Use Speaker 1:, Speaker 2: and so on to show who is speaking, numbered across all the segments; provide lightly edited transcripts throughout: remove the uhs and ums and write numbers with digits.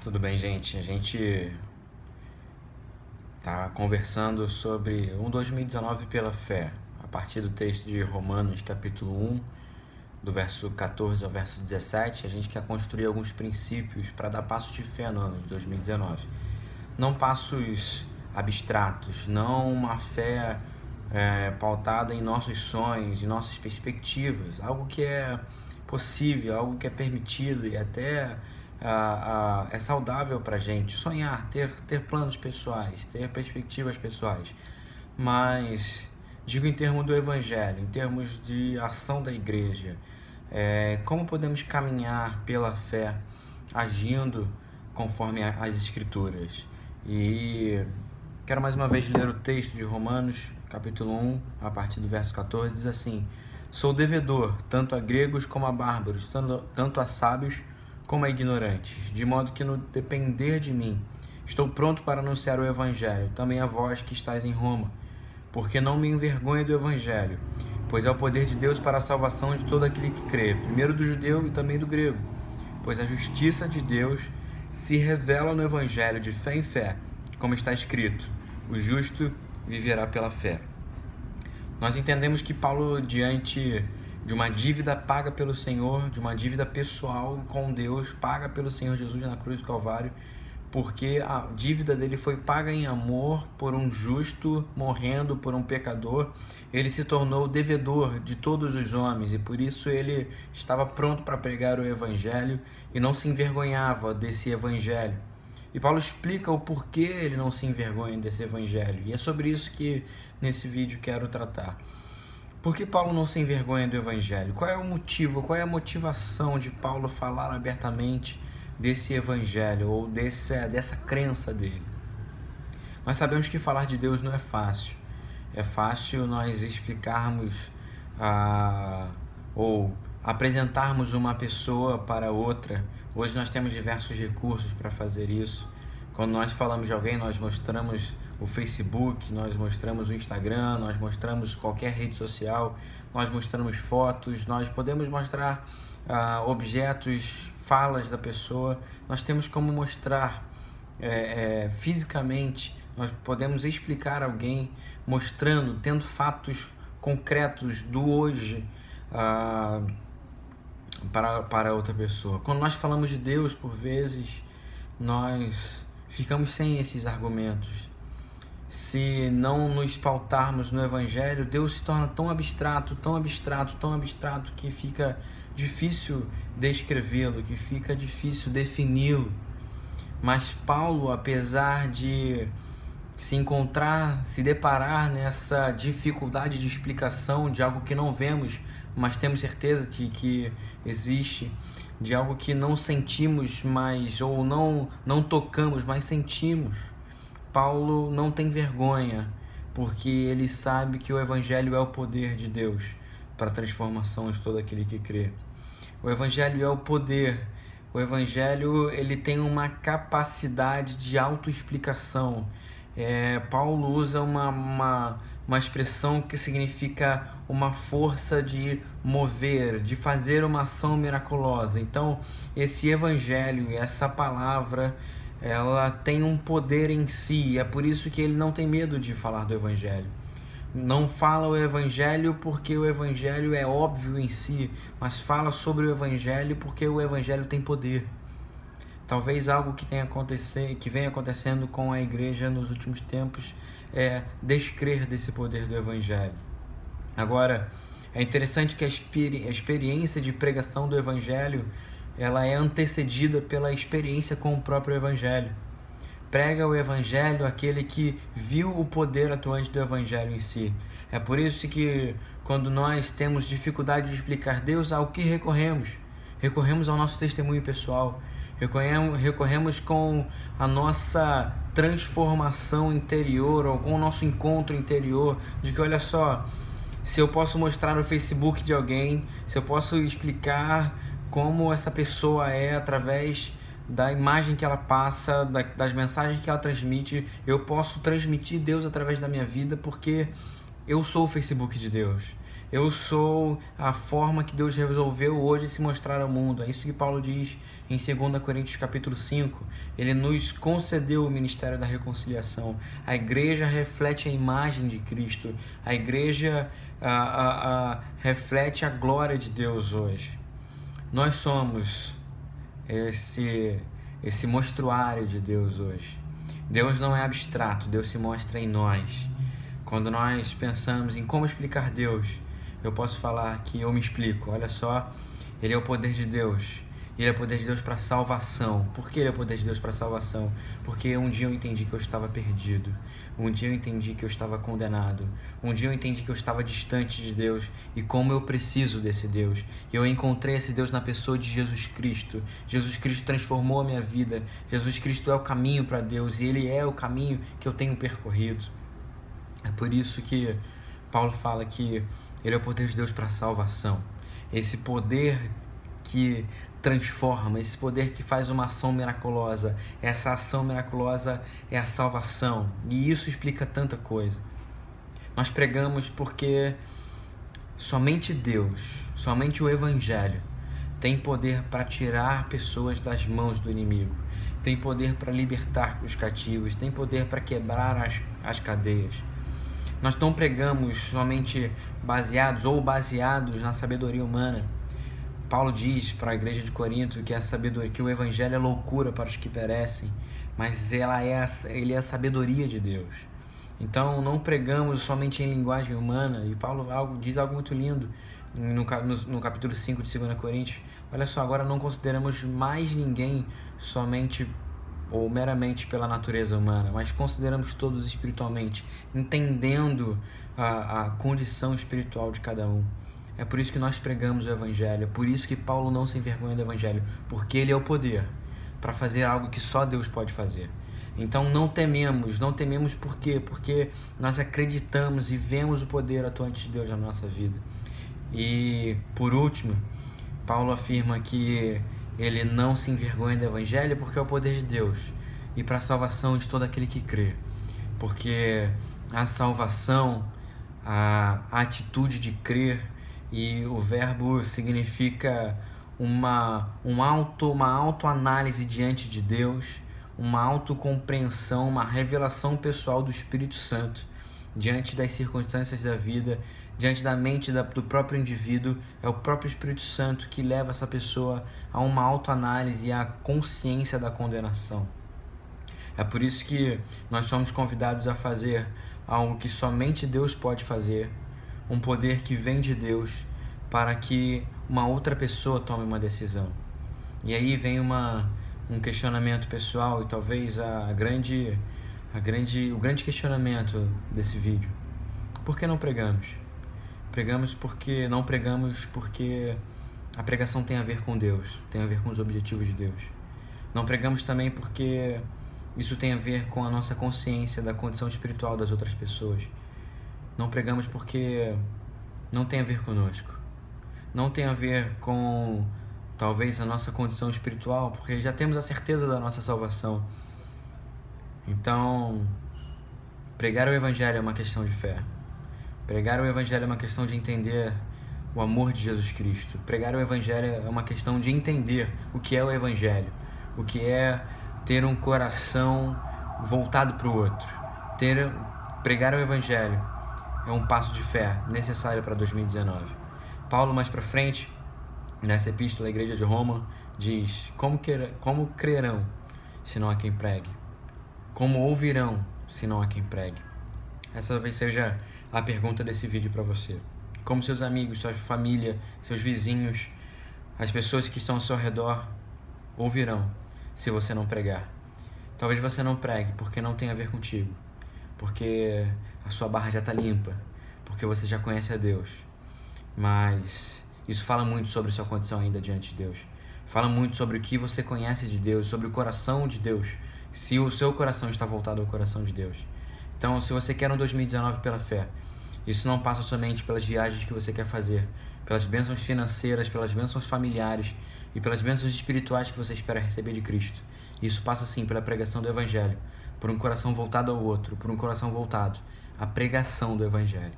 Speaker 1: Tudo bem, gente? A gente está conversando sobre 2019 pela fé, a partir do texto de Romanos, capítulo 1, do verso 14 ao verso 17. A gente quer construir alguns princípios para dar passos de fé no ano de 2019. Não passos abstratos, não uma fé pautada em nossos sonhos, em nossas perspectivas, algo que é possível, algo que é permitido e até é saudável para a gente sonhar, ter planos pessoais, ter perspectivas pessoais, mas digo em termos do Evangelho, em termos de ação da igreja, como podemos caminhar pela fé, agindo conforme as Escrituras. E quero mais uma vez ler o texto de Romanos, capítulo 1, a partir do verso 14, diz assim: sou devedor, tanto a gregos como a bárbaros, tanto a sábios como a ignorantes, de modo que no depender de mim, estou pronto para anunciar o Evangelho, também a vós que estáis em Roma, porque não me envergonho do Evangelho, pois é o poder de Deus para a salvação de todo aquele que crê, primeiro do judeu e também do grego, pois a justiça de Deus se revela no Evangelho de fé em fé, como está escrito: o justo viverá pela fé. Nós entendemos que Paulo, diante de uma dívida paga pelo Senhor, de uma dívida pessoal com Deus, paga pelo Senhor Jesus na cruz do Calvário, porque a dívida dele foi paga em amor por um justo morrendo por um pecador. Ele se tornou devedor de todos os homens e por isso ele estava pronto para pregar o Evangelho e não se envergonhava desse Evangelho. E Paulo explica o porquê ele não se envergonha desse Evangelho, e é sobre isso que nesse vídeo quero tratar. Por que Paulo não se envergonha do Evangelho? Qual é o motivo, qual é a motivação de Paulo falar abertamente desse Evangelho ou dessa crença dele? Nós sabemos que falar de Deus não é fácil. É fácil nós explicarmos ou apresentarmos uma pessoa para outra. Hoje nós temos diversos recursos para fazer isso. Quando nós falamos de alguém, nós mostramos o Facebook, nós mostramos o Instagram, nós mostramos qualquer rede social, nós mostramos fotos, nós podemos mostrar objetos, falas da pessoa. Nós temos como mostrar fisicamente, nós podemos explicar alguém mostrando, tendo fatos concretos do hoje para outra pessoa. Quando nós falamos de Deus, por vezes, nós ficamos sem esses argumentos. Se não nos pautarmos no Evangelho, Deus se torna tão abstrato, que fica difícil descrevê-lo, que fica difícil defini-lo. Mas Paulo, apesar de se deparar nessa dificuldade de explicação de algo que não vemos, mas temos certeza que existe, de algo que não sentimos mais, ou não tocamos, mas sentimos, Paulo não tem vergonha, porque ele sabe que o Evangelho é o poder de Deus para a transformação de todo aquele que crê. O Evangelho é o poder. O Evangelho ele tem uma capacidade de autoexplicação. Paulo usa uma expressão que significa uma força de mover, de fazer uma ação miraculosa. Então, esse Evangelho, essa palavra, ela tem um poder em si. É por isso que ele não tem medo de falar do Evangelho. Não fala o Evangelho porque o Evangelho é óbvio em si, mas fala sobre o Evangelho porque o Evangelho tem poder. Talvez algo que vem acontecendo com a igreja nos últimos tempos é descrer desse poder do Evangelho. Agora, é interessante que a experiência de pregação do Evangelho ela é antecedida pela experiência com o próprio Evangelho. Prega o Evangelho aquele que viu o poder atuante do Evangelho em si. É por isso que quando nós temos dificuldade de explicar Deus, ao que recorremos? Recorremos ao nosso testemunho pessoal. Recorremos com a nossa transformação interior ou com o nosso encontro interior de que, olha só, se eu posso mostrar no Facebook de alguém, se eu posso explicar como essa pessoa é através da imagem que ela passa, das mensagens que ela transmite, eu posso transmitir Deus através da minha vida porque eu sou o Facebook de Deus. Eu sou a forma que Deus resolveu hoje se mostrar ao mundo. É isso que Paulo diz em 2 Coríntios capítulo 5. Ele nos concedeu o ministério da reconciliação. A igreja reflete a imagem de Cristo. A igreja reflete a glória de Deus hoje. Nós somos esse mostruário de Deus hoje. Deus não é abstrato, Deus se mostra em nós. Quando nós pensamos em como explicar Deus, eu posso falar que eu me explico. Olha só, Ele é o poder de Deus. Ele é o poder de Deus para salvação. Por que Ele é o poder de Deus para salvação? Porque um dia eu entendi que eu estava perdido. Um dia eu entendi que eu estava condenado. Um dia eu entendi que eu estava distante de Deus e como eu preciso desse Deus. E eu encontrei esse Deus na pessoa de Jesus Cristo. Jesus Cristo transformou a minha vida. Jesus Cristo é o caminho para Deus e Ele é o caminho que eu tenho percorrido. É por isso que Paulo fala que Ele é o poder de Deus para a salvação. Esse poder que transforma, esse poder que faz uma ação miraculosa. Essa ação miraculosa é a salvação. E isso explica tanta coisa. Nós pregamos porque somente Deus, somente o Evangelho tem poder para tirar pessoas das mãos do inimigo. Tem poder para libertar os cativos. Tem poder para quebrar as cadeias. Nós não pregamos somente baseados na sabedoria humana. Paulo diz para a igreja de Corinto que a sabedoria, que o evangelho é loucura para os que perecem, mas ele é a sabedoria de Deus. Então não pregamos somente em linguagem humana, e Paulo diz algo muito lindo no capítulo 5 de 2 Coríntios. Olha só, agora não consideramos mais ninguém somente ou meramente pela natureza humana, mas consideramos todos espiritualmente, entendendo a condição espiritual de cada um. É por isso que nós pregamos o Evangelho, é por isso que Paulo não se envergonha do Evangelho, porque ele é o poder para fazer algo que só Deus pode fazer. Então não tememos por quê? Porque nós acreditamos e vemos o poder atuante de Deus na nossa vida. E por último, Paulo afirma que ele não se envergonha do Evangelho porque é o poder de Deus e para a salvação de todo aquele que crê. Porque a salvação, a atitude de crer, e o verbo significa uma autoanálise diante de Deus, uma autocompreensão, uma revelação pessoal do Espírito Santo diante das circunstâncias da vida, diante da mente do próprio indivíduo. É o próprio Espírito Santo que leva essa pessoa a uma autoanálise e à consciência da condenação. É por isso que nós somos convidados a fazer algo que somente Deus pode fazer, um poder que vem de Deus para que uma outra pessoa tome uma decisão. E aí vem um questionamento pessoal e talvez o grande questionamento desse vídeo. Por que não pregamos? Não pregamos porque a pregação tem a ver com Deus, tem a ver com os objetivos de Deus. Não pregamos também porque isso tem a ver com a nossa consciência da condição espiritual das outras pessoas. Não pregamos porque não tem a ver conosco. Não tem a ver com, talvez, a nossa condição espiritual, porque já temos a certeza da nossa salvação. Então, pregar o Evangelho é uma questão de fé. Pregar o Evangelho é uma questão de entender o amor de Jesus Cristo. Pregar o Evangelho é uma questão de entender o que é o Evangelho, o que é ter um coração voltado para o outro. Pregar o Evangelho é um passo de fé necessário para 2019. Paulo, mais para frente, nessa epístola à igreja de Roma, diz: como crerão se não há quem pregue? Como ouvirão se não há quem pregue? Essa talvez seja a pergunta desse vídeo para você. Como seus amigos, sua família, seus vizinhos, as pessoas que estão ao seu redor ouvirão se você não pregar? Talvez você não pregue porque não tem a ver contigo, porque a sua barra já está limpa, porque você já conhece a Deus. Mas isso fala muito sobre a sua condição ainda diante de Deus. Fala muito sobre o que você conhece de Deus, sobre o coração de Deus, se o seu coração está voltado ao coração de Deus. Então, se você quer um 2019 pela fé, isso não passa somente pelas viagens que você quer fazer, pelas bênçãos financeiras, pelas bênçãos familiares e pelas bênçãos espirituais que você espera receber de Cristo. Isso passa sim pela pregação do Evangelho, por um coração voltado ao outro, por um coração voltado à pregação do Evangelho.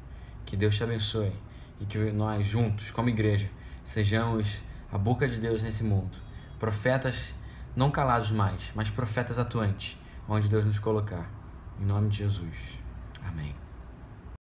Speaker 1: Que Deus te abençoe e que nós juntos, como igreja, sejamos a boca de Deus nesse mundo. Profetas não calados mais, mas profetas atuantes, onde Deus nos colocar. Em nome de Jesus. Amém.